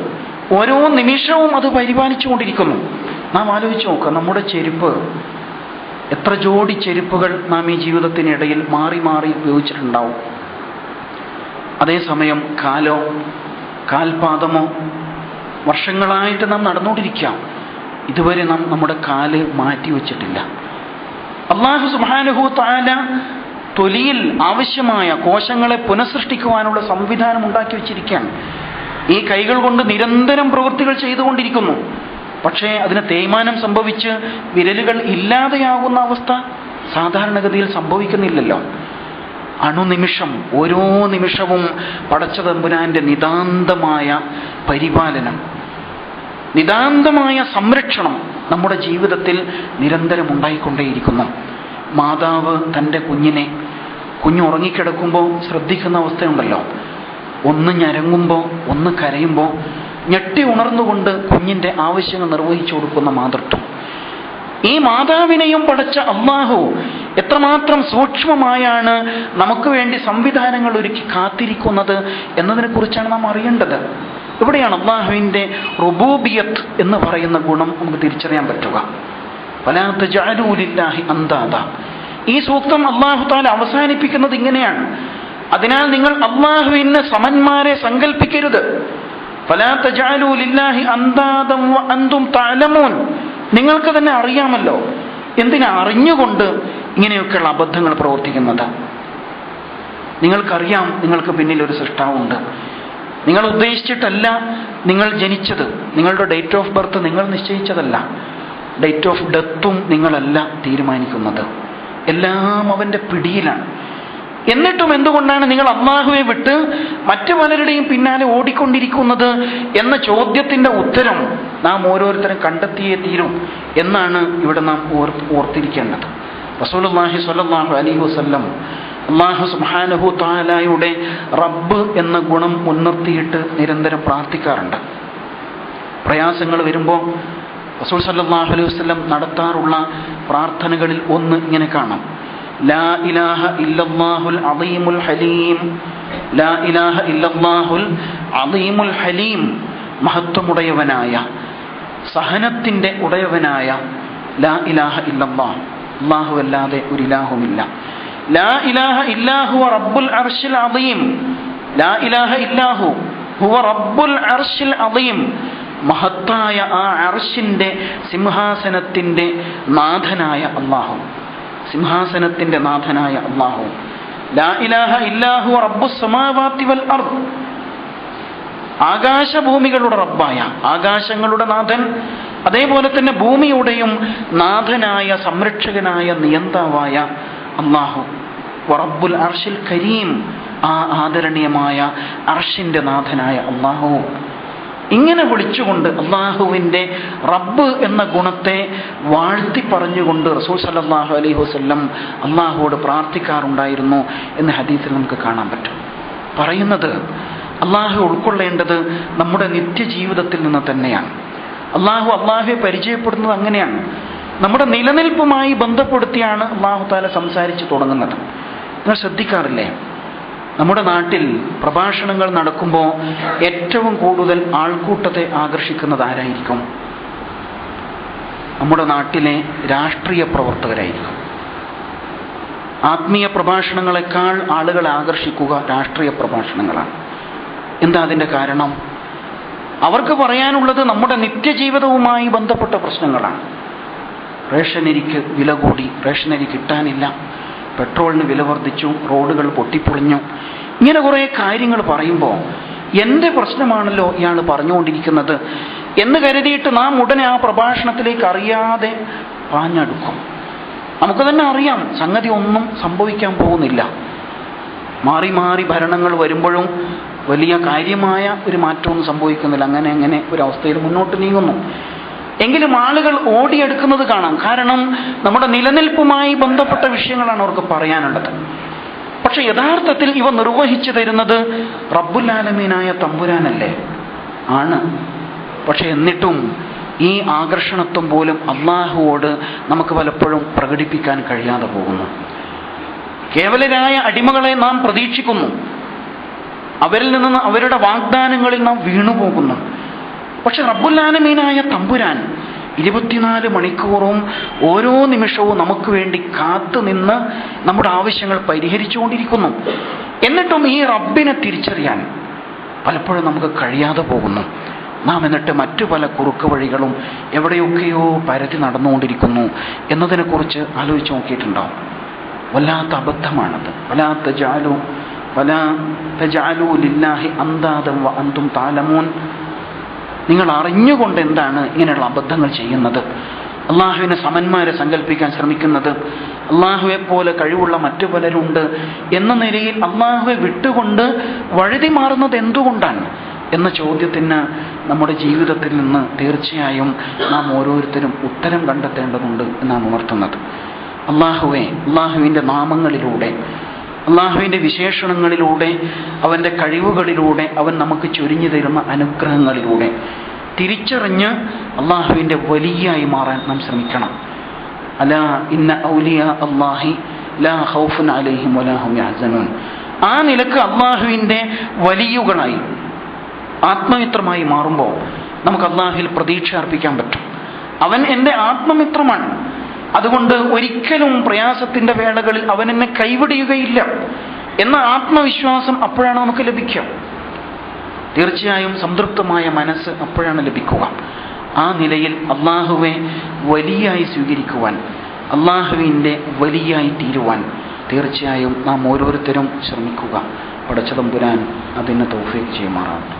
A: ഓരോ നിമിഷവും അത് പരിപാലിച്ചു കൊണ്ടിരിക്കുന്നു. നാം ആലോചിച്ച് നോക്കുക, നമ്മുടെ ചെരുപ്പ്, എത്ര ജോഡി ചെരുപ്പുകൾ നാം ഈ ജീവിതത്തിനിടയിൽ മാറി മാറി ഉപയോഗിച്ചിട്ടുണ്ടാവും. അതേസമയം കാലോ കാൽപാദമോ വർഷങ്ങളായിട്ട് നാം നടന്നുകൊണ്ടിരിക്കാം. ഇതുവരെ നാം നമ്മുടെ കാല് മാറ്റി വച്ചിട്ടില്ല. അല്ലാഹു സുബ്ഹാനഹു തആല തൊലിയിൽ ആവശ്യമായ കോശങ്ങളെ പുനഃസൃഷ്ടിക്കുവാനുള്ള സംവിധാനം ഉണ്ടാക്കി വെച്ചിരിക്കുകയാണ്. ഈ കൈകൾ കൊണ്ട് നിരന്തരം പ്രവൃത്തികൾ ചെയ്തുകൊണ്ടിരിക്കുന്നു. പക്ഷേ അതിന് തേയ്മാനം സംഭവിച്ച് വിരലുകൾ ഇല്ലാതെയാകുന്ന അവസ്ഥ സാധാരണഗതിയിൽ സംഭവിക്കുന്നില്ലല്ലോ. അണുനിമിഷം, ഓരോ നിമിഷവും പടച്ച തമ്പുരാന്റെ നിതാന്തമായ പരിപാലനം, നിതാന്തമായ സംരക്ഷണം നമ്മുടെ ജീവിതത്തിൽ നിരന്തരം ഉണ്ടായിക്കൊണ്ടേയിരിക്കുന്നു. മാതാവ് തൻ്റെ കുഞ്ഞിനെ, കുഞ്ഞ് ഉറങ്ങിക്കിടക്കുമ്പോൾ ശ്രദ്ധിക്കുന്ന അവസ്ഥയുണ്ടല്ലോ. ഒന്ന് ഞരങ്ങുമ്പോൾ, ഒന്ന് കരയുമ്പോൾ ഞെട്ടി ഉണർന്നുകൊണ്ട് കുഞ്ഞിൻ്റെ ആവശ്യങ്ങൾ നിർവഹിച്ചു കൊടുക്കുന്ന മാതൃത്വം. ഈ മാതാവിനെയും പടച്ച അല്ലാഹു എത്രമാത്രം സൂക്ഷ്മമായാണ് നമുക്ക് വേണ്ടി സംവിധാനങ്ങൾ ഒരുക്കി കാത്തിരിക്കുന്നത് എന്നതിനെ കുറിച്ചാണ് നാം അറിയേണ്ടത്. ഇവിടെയാണ് അല്ലാഹുവിൻ്റെ റുബൂബിയത്ത് എന്ന് പറയുന്ന ഗുണം നമുക്ക് തിരിച്ചറിയാൻ പറ്റുക. വലാ തജഅലൂ ലില്ലാഹി അന്താദ. ഈ സൂക്തം അല്ലാഹു തആല അവസാനിപ്പിക്കുന്നത് ഇങ്ങനെയാണ്: അതിനാൽ നിങ്ങൾ അല്ലാഹുവിന് സമന്മാരെ സങ്കല്പിക്കരുത്. വലാ തജഅലൂ ലില്ലാഹി അന്താദൻ വഅൻതും തഅലമൂൻ. നിങ്ങൾക്ക് തന്നെ അറിയാമല്ലോ. എന്തിനാ അറിഞ്ഞുകൊണ്ട് ഇങ്ങനെയൊക്കെയുള്ള അബദ്ധങ്ങൾ പ്രവർത്തിക്കുന്നത്? നിങ്ങൾക്കറിയാം നിങ്ങൾക്ക് പിന്നിൽ ഒരു സൃഷ്ടാവുണ്ട്. നിങ്ങൾ ഉദ്ദേശിച്ചിട്ടല്ല നിങ്ങൾ ജനിച്ചത്. നിങ്ങളുടെ ഡേറ്റ് ഓഫ് ബർത്ത് നിങ്ങൾ നിശ്ചയിച്ചതല്ല. ഡേറ്റ് ഓഫ് ഡെത്തും നിങ്ങളല്ല തീരുമാനിക്കുന്നത്. എല്ലാം അവൻ്റെ പിടിയിലാണ്. എന്നിട്ടും എന്തുകൊണ്ടാണ് നിങ്ങൾ അല്ലാഹുവെ വിട്ട് മറ്റു പലരുടെയും പിന്നാലെ ഓടിക്കൊണ്ടിരിക്കുന്നത് എന്ന ചോദ്യത്തിൻ്റെ ഉത്തരം നാം ഓരോരുത്തരും കണ്ടെത്തിയേ തീരും എന്നാണ് ഇവിടെ നാം ഓർത്തിരിക്കേണ്ടത്. റസൂലുള്ളാഹി സ്വല്ലല്ലാഹു അലൈഹി വസല്ലം അല്ലാഹു സുബ്ഹാനഹു തആലയുടെ റബ്ബ് എന്ന ഗുണം മുൻനിർത്തിയിട്ട് നിരന്തരം പ്രാർത്ഥിക്കാറുണ്ട്. പ്രയാസങ്ങൾ വരുമ്പോൾ റസൂൽ സല്ലല്ലാഹു അലൈഹി വസല്ലം നടത്താറുള്ള പ്രാർത്ഥനകളിൽ ഒന്ന് ഇങ്ങനെ കാണാം: ലാ ഇലാഹ ഇല്ലല്ലാഹുൽ അദീമുൽ ഹലീം. ലാ ഇലാഹ ഇല്ലല്ലാഹുൽ അദീമുൽ ഹലീം. മഹത്വമുടയവനായ, സഹനത്തിൻ്റെ ഉടയവനായ ലാ ഇലാഹ ഇല്ലല്ലാഹ്, അല്ലാഹു അല്ലാതെ ഒരു ഇലാഹുമില്ല. ലാ ഇലാഹ ഇല്ലാഹു റബ്ബുൽ അർശിൽ അദീം. ലാ ഇലാഹ ഇല്ലാഹു ഹുവ റബ്ബുൽ അർശിൽ അദീം. മഹത്തായ ആ അർശിൻ്റെ സിംഹാസനത്തിൻ്റെ നാഥനായ അല്ലാഹു, സിംഹാസനത്തിൻ്റെ നാഥനായ അല്ലാഹു. ലാ ഇലാഹ ഇല്ലാഹു റബ്ബുസ് സമാവാതി വൽ അർദ്. ആകാശഭൂമികളുടെ റബ്ബായ, ആകാശങ്ങളുടെ നാഥൻ, അതേപോലെ തന്നെ ഭൂമിയുടെയും നാഥനായ, സംരക്ഷകനായ, നിയന്താവായ അല്ലാഹു. റബ്ബുൽ അർശിൽ കരീം. ആ ആദരണീയമായ അർശിൻ്റെ നാഥനായ അല്ലാഹു. ഇങ്ങനെ വിളിച്ചുകൊണ്ട് അല്ലാഹുവിൻ്റെ റബ്ബ് എന്ന ഗുണത്തെ വാഴ്ത്തി പറഞ്ഞുകൊണ്ട് റസൂൽ സല്ലല്ലാഹു അലൈഹി വസല്ലം അല്ലാഹുവോട് പ്രാർത്ഥിക്കാറുണ്ടായിരുന്നു എന്ന് ഹദീസിൽ നമുക്ക് കാണാൻ പറ്റും. പറയുന്നത് അല്ലാഹു ഉൾക്കൊള്ളേണ്ടത് നമ്മുടെ നിത്യജീവിതത്തിൽ നിന്ന് തന്നെയാണ്. അല്ലാഹുവെ പരിചയപ്പെടുന്നത് അങ്ങനെയാണ്. നമ്മുടെ നിലനിൽപ്പുമായി ബന്ധപ്പെടുത്തിയാണ് അല്ലാഹു തആല സംസാരിച്ച് തുടങ്ങുന്നത്. നിങ്ങൾ ശ്രദ്ധിക്കാറില്ലേ? നമ്മുടെ നാട്ടിൽ പ്രഭാഷണങ്ങൾ നടക്കുമ്പോൾ ഏറ്റവും കൂടുതൽ ആൾക്കൂട്ടത്തെ ആകർഷിക്കുന്നത് ആരായിരിക്കും? നമ്മുടെ നാട്ടിലെ രാഷ്ട്രീയ പ്രവർത്തകരായിരിക്കും. ആത്മീയ പ്രഭാഷണങ്ങളെക്കാൾ ആളുകളെ ആകർഷിക്കുക രാഷ്ട്രീയ പ്രഭാഷണങ്ങളാണ്. എന്താ അതിൻ്റെ കാരണം? അവർക്ക് പറയാനുള്ളത് നമ്മുടെ നിത്യജീവിതവുമായി ബന്ധപ്പെട്ട പ്രശ്നങ്ങളാണ്. റേഷനരിക്ക് വില കൂടി, റേഷനരി കിട്ടാനില്ല, പെട്രോളിന് വില വർദ്ധിച്ചു, റോഡുകൾ പൊട്ടിപ്പൊളിഞ്ഞു, ഇങ്ങനെ കുറേ കാര്യങ്ങൾ പറയുമ്പോൾ എൻ്റെ പ്രശ്നമാണല്ലോ ഇയാൾ പറഞ്ഞുകൊണ്ടിരിക്കുന്നത് എന്ന് കരുതിയിട്ട് നാം ഉടനെ ആ പ്രഭാഷണത്തിലേക്ക് അറിയാതെ പാഞ്ഞടുക്കും. നമുക്ക് തന്നെ അറിയാം സംഗതി ഒന്നും സംഭവിക്കാൻ പോകുന്നില്ല. മാറി മാറി ഭരണങ്ങൾ വരുമ്പോഴും വലിയ കാര്യമായ ഒരു മാറ്റമൊന്നും സംഭവിക്കുന്നില്ല. അങ്ങനെ ഒരു അവസ്ഥയിൽ മുന്നോട്ട് നീങ്ങുന്നു. എങ്കിലും ആളുകൾ ഓടിയെടുക്കുന്നത് കാണാം. കാരണം നമ്മുടെ നിലനിൽപ്പുമായി ബന്ധപ്പെട്ട വിഷയങ്ങളാണ് അവർക്ക് പറയാനുള്ളത്. പക്ഷെ യഥാർത്ഥത്തിൽ ഇവ നിർവഹിച്ചു തരുന്നത് റബ്ബുൽ ആലമീനായ തമ്പുരാനല്ലേ? ആണ്. പക്ഷെ എന്നിട്ടും ഈ ആകർഷണത്വം പോലും അല്ലാഹുവോട് നമുക്ക് പലപ്പോഴും പ്രകടിപ്പിക്കാൻ കഴിയാതെ പോകുന്നു. കേവലരായ അടിമകളെ നാം പ്രതീക്ഷിക്കുന്നു. അവരിൽ നിന്ന്, അവരുടെ വാഗ്ദാനങ്ങളിൽ നാം വീണുപോകുന്നു. പക്ഷെ റബ്ബുൽ ആലമീനായ തമ്പുരാൻ 24 മണിക്കൂറും ഓരോ നിമിഷവും നമുക്ക് വേണ്ടി കാത്തു നിന്ന് നമ്മുടെ ആവശ്യങ്ങൾ പരിഹരിച്ചുകൊണ്ടിരിക്കുന്നു. എന്നിട്ടും ഈ റബ്ബിനെ തിരിച്ചറിയാൻ പലപ്പോഴും നമുക്ക് കഴിയാതെ പോകുന്നു. നാം എന്നിട്ട് മറ്റു പല കുറുക്ക് വഴികളും എവിടെയൊക്കെയോ പരതി നടന്നുകൊണ്ടിരിക്കുന്നു എന്നതിനെക്കുറിച്ച് ആലോചിച്ച് നോക്കിയിട്ടുണ്ടാവും. വല്ലാത്ത അബദ്ധമാണത്. വലാ തജഅലൂ ലില്ലാഹി അന്താദൻ വഅൻതും തഅലമൂൻ. നിങ്ങൾ അറിഞ്ഞുകൊണ്ട് എന്താണ് ഇങ്ങനെയുള്ള അബദ്ധങ്ങൾ ചെയ്യുന്നത്? അള്ളാഹുവിനെ സമന്മാരെ സങ്കല്പിക്കാൻ ശ്രമിക്കുന്നത്, അള്ളാഹുവെ പോലെ കഴിവുള്ള മറ്റു പലരുണ്ട് എന്ന നിലയിൽ അള്ളാഹുവെ വിട്ടുകൊണ്ട് വഴുതി മാറുന്നത് എന്തുകൊണ്ടാണ് എന്ന ചോദ്യത്തിന് നമ്മുടെ ജീവിതത്തിൽ നിന്ന് തീർച്ചയായും നാം ഓരോരുത്തരും ഉത്തരം കണ്ടെത്തേണ്ടതുണ്ട് എന്നാണ് ഉണർത്തുന്നത്. അള്ളാഹുവിൻ്റെ നാമങ്ങളിലൂടെ, അള്ളാഹുവിൻ്റെ വിശേഷണങ്ങളിലൂടെ, അവൻ്റെ കഴിവുകളിലൂടെ, അവൻ നമുക്ക് ചൊരിഞ്ഞു തരുന്ന അനുഗ്രഹങ്ങളിലൂടെ തിരിച്ചറിഞ്ഞ് അള്ളാഹുവിൻ്റെ വലിയായി മാറാൻ നാം ശ്രമിക്കണം. അലാ ഇന്ന ഔലിയാ അല്ലാഹി ലാ ഖൗഫുൻ അലൈഹിം വലാ ഹും യഹ്സനൂൻ. ആ നിലക്ക് അള്ളാഹുവിൻ്റെ വലിയുകളായി ആത്മമിത്രമായി മാറുമ്പോൾ നമുക്ക് അള്ളാഹുവിൽ പ്രതീക്ഷ അർപ്പിക്കാൻ പറ്റും. അവൻ എൻ്റെ ആത്മമിത്രമാണ്, അതുകൊണ്ട് ഒരിക്കലും പ്രയാസത്തിൻ്റെ വേളകളിൽ അവൻ എന്നെ കൈവിടുകയില്ല എന്ന ആത്മവിശ്വാസം അപ്പോഴാണ് നമുക്ക് ലഭിക്കുക. തീർച്ചയായും സംതൃപ്തമായ മനസ്സ് അപ്പോഴാണ് ലഭിക്കുക. ആ നിലയിൽ അള്ളാഹുവെ വലിയായി സ്വീകരിക്കുവാൻ, അള്ളാഹുവിൻ്റെ വലിയായി തീരുവാൻ തീർച്ചയായും നാം ഓരോരുത്തരും ശ്രമിക്കുക. പടച്ച തമ്പുരാൻ അതിന് തൗഫീഖ് ചെയ്യുമാറാവട്ടെ.